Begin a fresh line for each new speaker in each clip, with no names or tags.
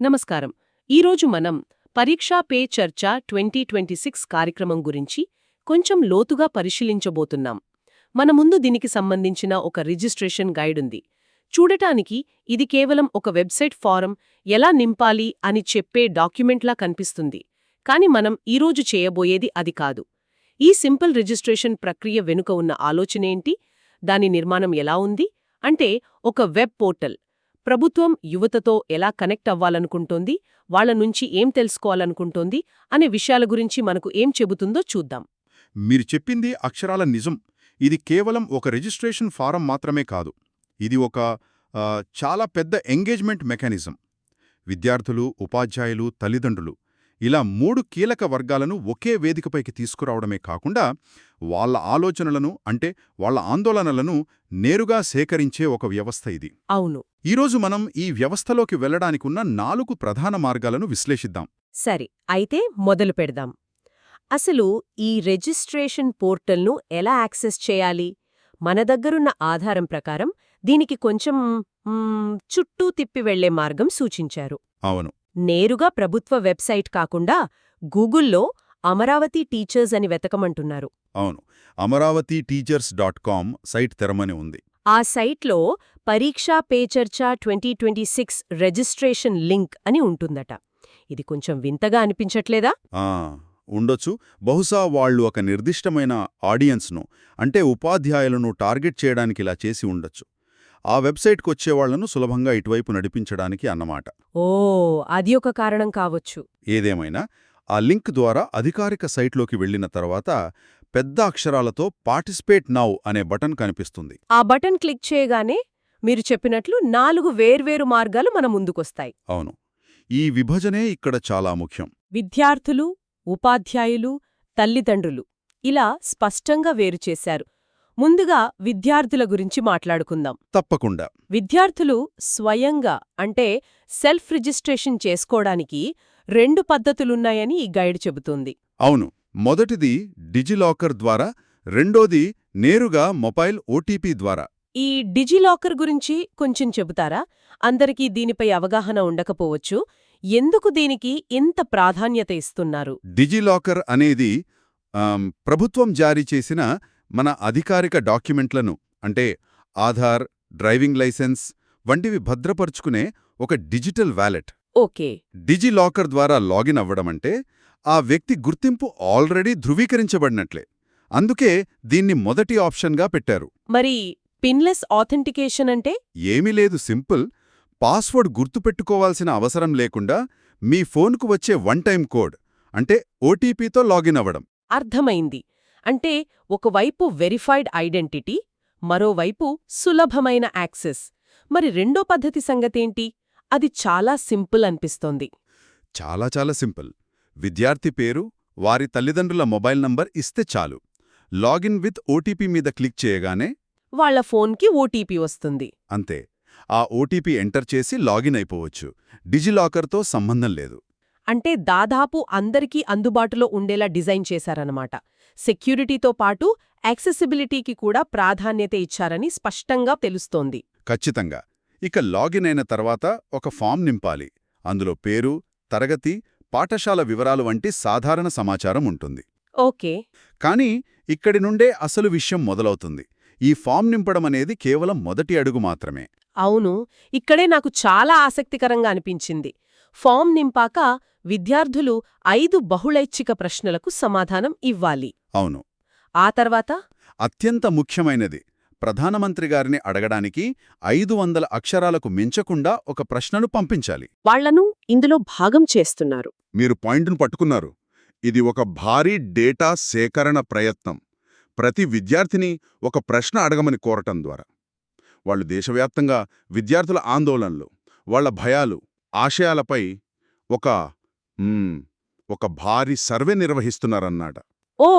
నమస్కారం. ఈరోజు మనం పరీక్షా పే చర్చ 2026 కార్యక్రమం గురించి కొంచెం లోతుగా పరిశీలించబోతున్నాం. మన ముందు దీనికి సంబంధించిన ఒక రిజిస్ట్రేషన్ గైడ్ ఉంది. చూడటానికి ఇది కేవలం ఒక వెబ్సైట్ ఫారం ఎలా నింపాలి అని చెప్పే డాక్యుమెంట్లా కనిపిస్తుంది. కాని మనం ఈరోజు చేయబోయేది అది కాదు. ఈ సింపుల్ రిజిస్ట్రేషన్ ప్రక్రియ వెనుక ఉన్న ఆలోచనేంటి? దాని నిర్మాణం ఎలా ఉంది? అంటే ఒక వెబ్ పోర్టల్ ప్రభుత్వం యువతతో ఎలా కనెక్ట్ అవ్వాలనుకుంటోంది, వాళ్ల నుంచి ఏం తెలుసుకోవాలనుకుంటోంది అనే విషయాల గురించి మనకు ఏం చెబుతుందో చూద్దాం.
మీరు చెప్పింది అక్షరాల నిజం. ఇది కేవలం ఒక రిజిస్ట్రేషన్ ఫారం మాత్రమే కాదు. ఇది ఒక చాలా పెద్ద ఎంగేజ్మెంట్ మెకానిజం. విద్యార్థులు, ఉపాధ్యాయులు, తల్లిదండ్రులు ఇలా 3 కీలక వర్గాలను ఒకే వేదికపైకి తీసుకురావడమే కాకుండా వాళ్ళ ఆలోచనలను అంటే వాళ్ళ ఆందోళనలను నేరుగా సేకరించే ఒక వ్యవస్థ ఇది.
అవును.
ఈరోజు మనం ఈ వ్యవస్థలోకి వెళ్లడానికున్న 4 ప్రధాన మార్గాలను విశ్లేషిద్దాం.
సరే, అయితే మొదలు పెడదాం. అసలు ఈ రిజిస్ట్రేషన్ పోర్టల్ను ఎలా యాక్సెస్ చేయాలి? మన దగ్గరున్న ఆధారం ప్రకారం దీనికి కొంచెం చుట్టూ తిప్పి వెళ్లే మార్గం సూచించారు.
అవును.
నేరుగా ప్రభుత్వ వెబ్సైట్ కాకుండా గూగుల్లో అమరావతి టీచర్స్ అని వెతకమంటున్నారు.
అవును, amravatiteachers.com సైట్ తెరమని ఉంది.
ఆ సైట్లో పరీక్షా పే చర్చ 2026 రిజిస్ట్రేషన్ లింక్ అని ఉంటుందట. ఇది కొంచెం వింతగా అనిపించట్లేదా?
ఉండొచ్చు. బహుశా వాళ్ళు ఒక నిర్దిష్టమైన ఆడియన్స్ను అంటే ఉపాధ్యాయులను టార్గెట్ చేయడానికి ఇలా చేసి ఉండొచ్చు. ఆ వెబ్సైట్కు వచ్చేవాళ్లను సులభంగా ఇటువైపు నడిపించడానికి అన్నమాట.
అది ఒక కారణం కావచ్చు.
ఏదేమైనా ఆ లింక్ ద్వారా అధికారిక సైట్లోకి వెళ్లిన తర్వాత పెద్ద అక్షరాలతో పార్టిసిపేట్ నౌ అనే బటన్ కనిపిస్తుంది.
ఆ బటన్ క్లిక్ చేయగానే మీరు చెప్పినట్లు 4 వేర్వేరు మార్గాలు మన ముందుకొస్తాయి.
అవును, ఈ విభజనే ఇక్కడ చాలా ముఖ్యం.
విద్యార్థులు, ఉపాధ్యాయులు, తల్లిదండ్రులు ఇలా స్పష్టంగా వేరుచేశారు. ముందుగా విద్యార్థుల గురించి మాట్లాడుకుందాం.
తప్పకుండా.
విద్యార్థులు స్వయంగా అంటే సెల్ఫ్ రిజిస్ట్రేషన్ చేసుకోవడానికి 2 పద్ధతులున్నాయని ఈ గైడ్ చెబుతుంది.
అవును, మొదటిది డిజిలాకర్ ద్వారా, రెండోది నేరుగా మొబైల్ ఓటీపీ ద్వారా.
ఈ డిజిలాకర్ గురించి కొంచెం చెబుతారా? అందరికీ దీనిపై అవగాహన ఉండకపోవచ్చు. ఎందుకు దీనికి ఇంత ప్రాధాన్యత ఇస్తున్నారు?
డిజిలాకర్ అనేది ప్రభుత్వం జారీ చేసిన మన అధికారిక డాక్యుమెంట్లను అంటే ఆధార్, డ్రైవింగ్ లైసెన్స్ వంటివి భద్రపరుచుకునే ఒక డిజిటల్ వ్యాలెట్.
ఓకే.
డిజిలాకర్ ద్వారా లాగిన్ అవ్వడమంటే ఆ వ్యక్తి గుర్తింపు ఆల్రెడీ ధృవీకరించబడినట్లే. అందుకే దీన్ని మొదటి ఆప్షన్గా పెట్టారు.
మరి పిన్లెస్ ఆథెంటికేషన్ అంటే?
ఏమీ లేదు, సింపుల్. పాస్వర్డ్ గుర్తుపెట్టుకోవాల్సిన అవసరం లేకుండా మీ ఫోన్కు వచ్చే వన్ టైం కోడ్ అంటే ఓటీపీతో లాగిన్ అవ్వడం.
అర్థమైంది. అంటే ఒకవైపు వెరిఫైడ్ ఐడెంటిటీ, మరోవైపు సులభమైన యాక్సెస్. మరి రెండో పద్ధతి సంగతేంటి? అది చాలా సింపుల్ అనిపిస్తోంది.
చాలా చాలా సింపుల్. విద్యార్థి పేరు, వారి తల్లిదండ్రుల మొబైల్ నంబర్ ఇస్తే చాలు. లాగిన్ విత్ ఓటీపీ మీద క్లిక్ చేయగానే
వాళ్ల ఫోన్కి ఓటీపీ వస్తుంది.
అంతే. ఆ ఓటీపీ ఎంటర్ చేసి లాగిన్ అయిపోవచ్చు. డిజిలాకర్తో సంబంధం లేదు.
అంటే దాదాపు అందరికీ అందుబాటులో ఉండేలా డిజైన్ చేశారన్నమాట. సెక్యూరిటీతో పాటు యాక్సెసిబిలిటీకి కూడా ప్రాధాన్యత ఇచ్చారని స్పష్టంగా తెలుస్తోంది.
ఖచ్చితంగా. ఇక లాగిన్ అయిన తర్వాత ఒక ఫామ్ నింపాలి. అందులో పేరు, తరగతి, పాఠశాల వివరాలు వంటి సాధారణ సమాచారం ఉంటుంది.
ఓకే.
కానీ ఇక్కడి నుండే అసలు విషయం మొదలవుతుంది. ఈ ఫామ్ నింపడమనేది కేవలం మొదటి అడుగు మాత్రమే.
అవును, ఇక్కడే నాకు చాలా ఆసక్తికరంగా అనిపించింది. ఫామ్ నింపాక విద్యార్థులు 5 బహుళైచ్ఛిక ప్రశ్నలకు సమాధానం ఇవ్వాలి.
అవును.
ఆ తర్వాత
అత్యంత ముఖ్యమైనది, ప్రధానమంత్రి గారిని అడగడానికి 500 అక్షరాలకు మించకుండా ఒక ప్రశ్నను పంపించాలి.
వాళ్లను ఇందులో భాగం చేస్తున్నారు.
మీరు పాయింట్ను పట్టుకున్నారు. ఇది ఒక భారీ డేటా సేకరణ ప్రయత్నం. ప్రతి విద్యార్థిని ఒక ప్రశ్న అడగమని కోరటం ద్వారా వాళ్ళు దేశవ్యాప్తంగా విద్యార్థుల ఆందోళనలు, వాళ్ల భయాలు, ఆశయాలపై ఒక భారీ సర్వే నిర్వహిస్తున్నారన్నాడ.
ఓ,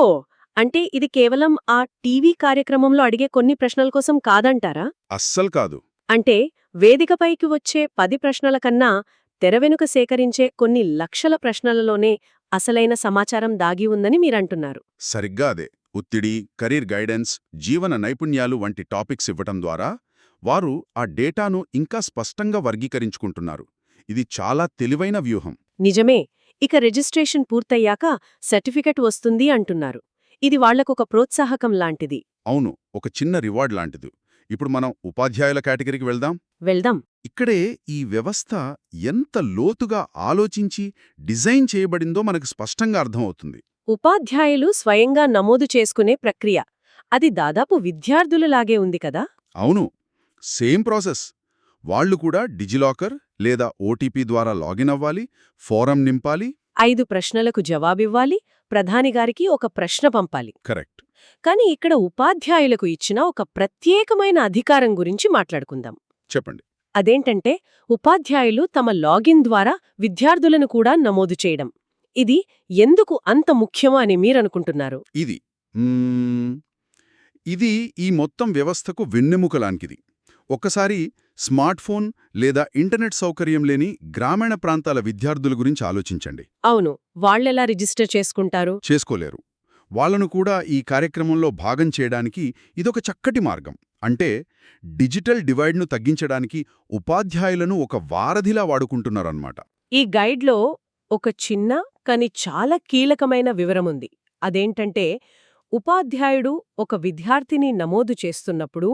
అంటే ఇది కేవలం ఆ టీవీ కార్యక్రమంలో అడిగే కొన్ని ప్రశ్నల కోసం కాదంటారా?
అస్సలు కాదు.
అంటే వేదికపైకి వచ్చే 10 ప్రశ్నల కన్నా తెరవెనుక సేకరించే కొన్ని లక్షల ప్రశ్నలలోనే అసలైన సమాచారం దాగి ఉందని మీరంటున్నారు.
సరిగ్గా అదే. ఒత్తిడి, కెరీర్ గైడెన్స్, జీవన నైపుణ్యాలు వంటి టాపిక్స్ ఇవ్వటం ద్వారా వారు ఆ డేటాను ఇంకా స్పష్టంగా వర్గీకరించుకుంటున్నారు. ఇది చాలా తెలివైన వ్యూహం.
నిజమే. ఇక రిజిస్ట్రేషన్ పూర్తయ్యాక సర్టిఫికెట్ వస్తుంది అంటున్నారు. ఇది వాళ్లకొక ప్రోత్సాహకం లాంటిది.
అవును, ఒక చిన్న రివార్డ్ లాంటిది. ఇప్పుడు మనం ఉపాధ్యాయుల కేటగిరీకి వెళ్దాం.
వెళ్దాం.
ఇక్కడే ఈ వ్యవస్థ ఎంత లోతుగా ఆలోచించి డిజైన్ చేయబడిందో మనకు స్పష్టంగా అర్థమవుతుంది.
ఉపాధ్యాయులు స్వయంగా నమోదు చేసుకునే ప్రక్రియ. అది దాదాపు విద్యార్థులలాగే ఉంది కదా?
అవును, సేమ్ ప్రాసెస్. వాళ్ళు కూడా డిజిలాకర్ లేదా ఓటీపీ ద్వారా లాగిన్ అవ్వాలి, ఫారం నింపాలి.
5 ప్రశ్నలకు జవాబివ్వాలి, ప్రధానిగారికి ఒక ప్రశ్న పంపాలి.
కరెక్ట్.
కాని ఇక్కడ ఉపాధ్యాయులకు ఇచ్చిన ఒక ప్రత్యేకమైన అధికారం గురించి మాట్లాడుకుందాం.
చెప్పండి.
అదేంటంటే, ఉపాధ్యాయులు తమ లాగిన్ ద్వారా విద్యార్థులను కూడా నమోదు చేయడం. ఇది ఎందుకు అంత ముఖ్యమో అని మీరనుకుంటున్నారు?
ఇది ఈ మొత్తం వ్యవస్థకు వెన్నెముకలాంటిది. ఒక్కసారి స్మార్ట్ ఫోన్ లేదా ఇంటర్నెట్ సౌకర్యం లేని గ్రామీణ ప్రాంతాల విద్యార్థుల గురించి ఆలోచించండి.
అవును, వాళ్ళెలా రిజిస్టర్ చేసుకుంటారు?
చేసుకోలేరు. వాళ్లను కూడా ఈ కార్యక్రమంలో భాగం చేయడానికి ఇదొక చక్కటి మార్గం. అంటే డిజిటల్ డివైడ్ను తగ్గించడానికి ఉపాధ్యాయులను ఒక వారధిలా వాడుకుంటున్నారన్నమాట.
ఈ గైడ్లో ఒక చిన్న కాని చాలా కీలకమైన వివరముంది. అదేంటంటే, ఉపాధ్యాయుడు ఒక విద్యార్థిని నమోదు చేస్తున్నప్పుడు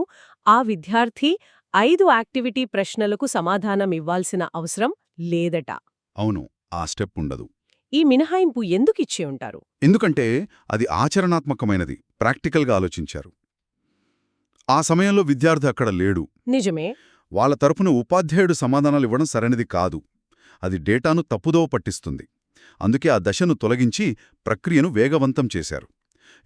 ఆ విద్యార్థి 5 యాక్టివిటీ ప్రశ్నలకు సమాధానం ఇవ్వాల్సిన అవసరం లేదట.
అవును, ఆ స్టెప్ ఉండదు.
ఈ మినహాయింపు ఎందుకిచ్చి ఉంటారు?
ఎందుకంటే అది ఆచరణాత్మకమైనది, ప్రాక్టికల్గా ఆలోచించారు. ఆ సమయంలో విద్యార్థి అక్కడ లేడు.
నిజమే.
వాళ్ళ తరపున ఉపాధ్యాయుడు సమాధానాలివ్వడం సరైనది కాదు. అది డేటాను తప్పుదోవ పట్టిస్తుంది. అందుకే ఆ దశను తొలగించి ప్రక్రియను వేగవంతం చేశారు.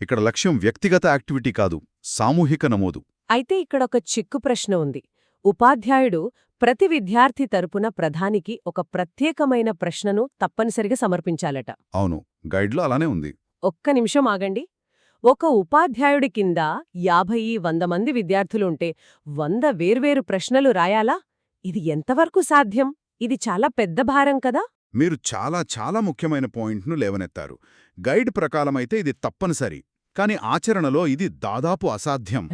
ఇక్కడ లక్ష్యం వ్యక్తిగత యాక్టివిటీ కాదు, సామూహిక నమోదు.
అయితే ఇక్కడొక చిక్కు ప్రశ్న ఉంది. ఉపాధ్యాయుడు ప్రతి విద్యార్థి తరపున ప్రధానికి ఒక ప్రత్యేకమైన ప్రశ్నను తప్పనిసరిగా సమర్పించాలట.
అవును, గైడ్లో అలానే ఉంది.
ఒక్క నిమిషం ఆగండి. ఒక ఉపాధ్యాయుడి కింద 50-100 మంది విద్యార్థులుంటే 100 వేర్వేరు ప్రశ్నలు రాయాలా? ఇది ఎంతవరకు సాధ్యం? ఇది చాలా పెద్ద భారం కదా?
మీరు చాలా చాలా ముఖ్యమైన పాయింట్ను లేవనెత్తారు. గైడ్ ప్రకారమైతే ఇది తప్పనిసరి, కాని ఆచరణలో ఇది దాదాపు అసాధ్యం.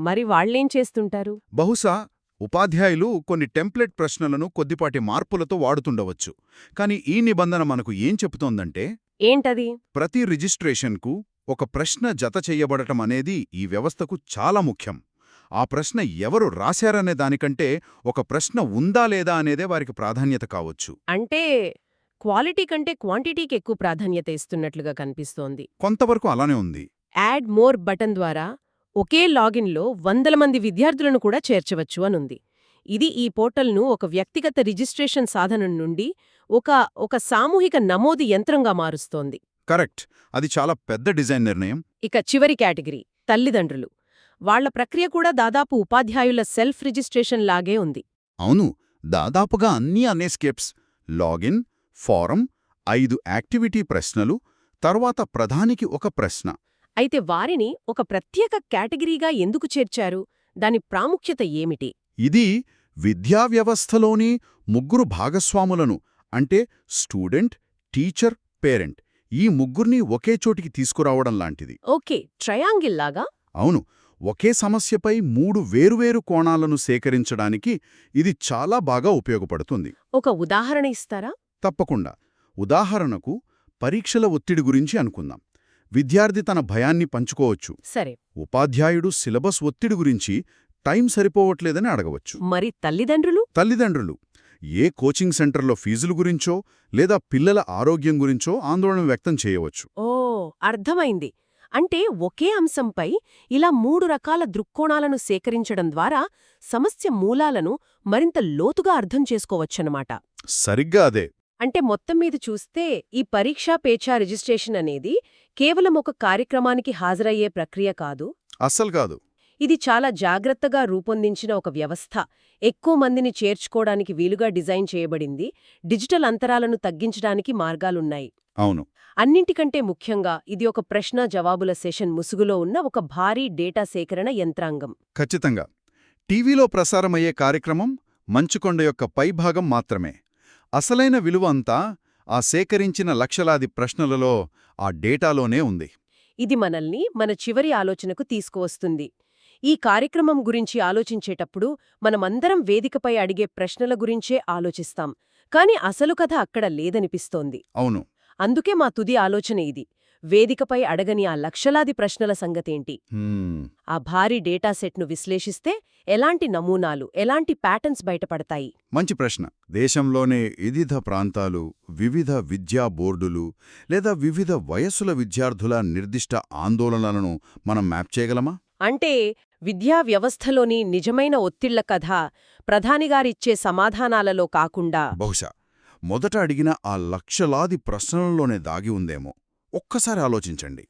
మరి వాళ్లేం చేస్తుంటారు?
బహుశా ఉపాధ్యాయులు కొన్ని టెంప్లెట్ ప్రశ్నలను కొద్దిపాటి మార్పులతో వాడుతుండవచ్చు. కాని ఈ నిబంధన మనకు ఏం చెబుతోందంటే,
ఏంటది?
ప్రతి రిజిస్ట్రేషన్కు ఒక ప్రశ్న జత చెయ్యబడటం అనేది ఈ వ్యవస్థకు చాలా ముఖ్యం. ఆ ప్రశ్న ఎవరు రాశారనే దానికంటే ఒక ప్రశ్న ఉందా లేదా అనేదే వారికి ప్రాధాన్యత కావచ్చు.
అంటే క్వాలిటీ కంటే క్వాంటిటీకి ఎక్కువ ప్రాధాన్యత ఇస్తున్నట్లుగా కనిపిస్తోంది.
కొంతవరకు అలానే ఉంది.
యాడ్ మోర్ బటన్ ద్వారా ఒకే లాగిన్లో 100 మంది విద్యార్థులను కూడా చేర్చవచ్చు అనుంది. ఇది ఈ పోర్టల్ను ఒక వ్యక్తిగత రిజిస్ట్రేషన్ సాధనం నుండి ఒక సామూహిక నమోదు యంత్రంగా మారుస్తోంది.
కరెక్ట్. అది చాలా పెద్ద డిజైన్ నిర్ణయం.
ఇక చివరి కేటగిరీ తల్లిదండ్రులు. వాళ్ల ప్రక్రియ కూడా దాదాపు ఉపాధ్యాయుల సెల్ఫ్ రిజిస్ట్రేషన్ లాగే ఉంది.
అవును, దాదాపుగా అన్ని స్టెప్స్. లాగిన్, ఫారం, 5 యాక్టివిటీ ప్రశ్నలు, తర్వాత ప్రధానికి ఒక ప్రశ్న.
అయితే వారిని ఒక ప్రత్యేక కేటగిరీగా ఎందుకు చేర్చారు? దాని ప్రాముఖ్యత ఏమిటి?
ఇది విద్యా వ్యవస్థలోని 3 భాగస్వాములను, అంటే స్టూడెంట్, టీచర్, పేరెంట్, ఈ 3ని ఒకే చోటికి తీసుకురావడం లాంటిది.
ఓకే, ట్రయాంగిల్ లాగా?
అవును, ఒకే సమస్యపై 3 వేరువేరు కోణాలను సేకరించడానికి ఇది చాలా బాగా ఉపయోగపడుతుంది.
ఒక ఉదాహరణ ఇస్తారా?
తప్పకుండా. ఉదాహరణకు పరీక్షల ఒత్తిడి గురించి అనుకుందాం. విద్యార్థి తన భయాన్ని పంచుకోవచ్చు.
సరే.
ఉపాధ్యాయుడు సిలబస్ ఒత్తిడి గురించి టైం సరిపోవట్లేదని అడగవచ్చు.
మరి తల్లిదండ్రులు ఏ కోచింగ్ సెంటర్లో ఫీజుల గురించో లేదా పిల్లల ఆరోగ్యం గురించో ఆందోళన వ్యక్తం చేయవచ్చు. ఓ, అర్థమైంది. అంటే ఒకే అంశంపై ఇలా 3 రకాల దృక్కోణాలను సేకరించడం ద్వారా సమస్య మూలాలను మరింత లోతుగా అర్థం చేసుకోవచ్చన్నమాట.
సరిగ్గా అదే.
అంటే మొత్తం మీద చూస్తే ఈ పరీక్షా పేచా రిజిస్ట్రేషన్ అనేది కేవలం ఒక కార్యక్రమానికి హాజరయ్యే ప్రక్రియ కాదు.
అస్సలు కాదు.
ఇది చాలా జాగ్రత్తగా రూపొందించిన ఒక వ్యవస్థ. ఎక్కువ మందిని చేర్చుకోవడానికి వీలుగా డిజైన్ చేయబడింది. డిజిటల్ అంతరాలను తగ్గించడానికి మార్గాలున్నాయి.
అవును.
అన్నింటికంటే ముఖ్యంగా ఇది ఒక ప్రశ్న జవాబుల సెషన్ ముసుగులో ఉన్న ఒక భారీ డేటా సేకరణ యంత్రాంగం.
ఖచ్చితంగా. టీవీలో ప్రసారమయ్యే కార్యక్రమం మంచుకొండ యొక్క పైభాగం మాత్రమే. అసలైన విలువ అంతా ఆ సేకరించిన లక్షలాది ప్రశ్నలలో, ఆ డేటాలోనే ఉంది.
ఇది మనల్ని మన చివరి ఆలోచనకు తీసుకువస్తుంది. ఈ కార్యక్రమం గురించి ఆలోచించేటప్పుడు మనమందరం వేదికపై అడిగే ప్రశ్నల గురించే ఆలోచిస్తాం. కాని అసలు కథ అక్కడ లేదనిపిస్తోంది.
అవును.
అందుకే మా తుది ఆలోచన ఇది. వేదికపై అడగని ఆ లక్షలాది ప్రశ్నల సంగతేంటి?
హ్మ్.
ఆ భారీ డేటా సెట్ను విశ్లేషిస్తే ఎలాంటి నమూనాలు, ఎలాంటి ప్యాటర్న్స్ బయటపడతాయి?
మంచి ప్రశ్న. దేశంలోనే వివిధ ప్రాంతాలు, వివిధ విద్యా బోర్డులు లేదా వివిధ వయస్సుల విద్యార్థుల నిర్దిష్ట ఆందోళనలను మనం మ్యాప్ చేయగలమా?
అంటే విద్యా వ్యవస్థలోని నిజమైన ఒత్తిళ్ల కథ ప్రధానిగారిచ్చే సమాధానాలలో కాకుండా
బహుశా మొదట అడిగిన ఆ లక్షలాది ప్రశ్నలలోనే దాగి ఉందేమో. ఒక్కసారి ఆలోచించండి.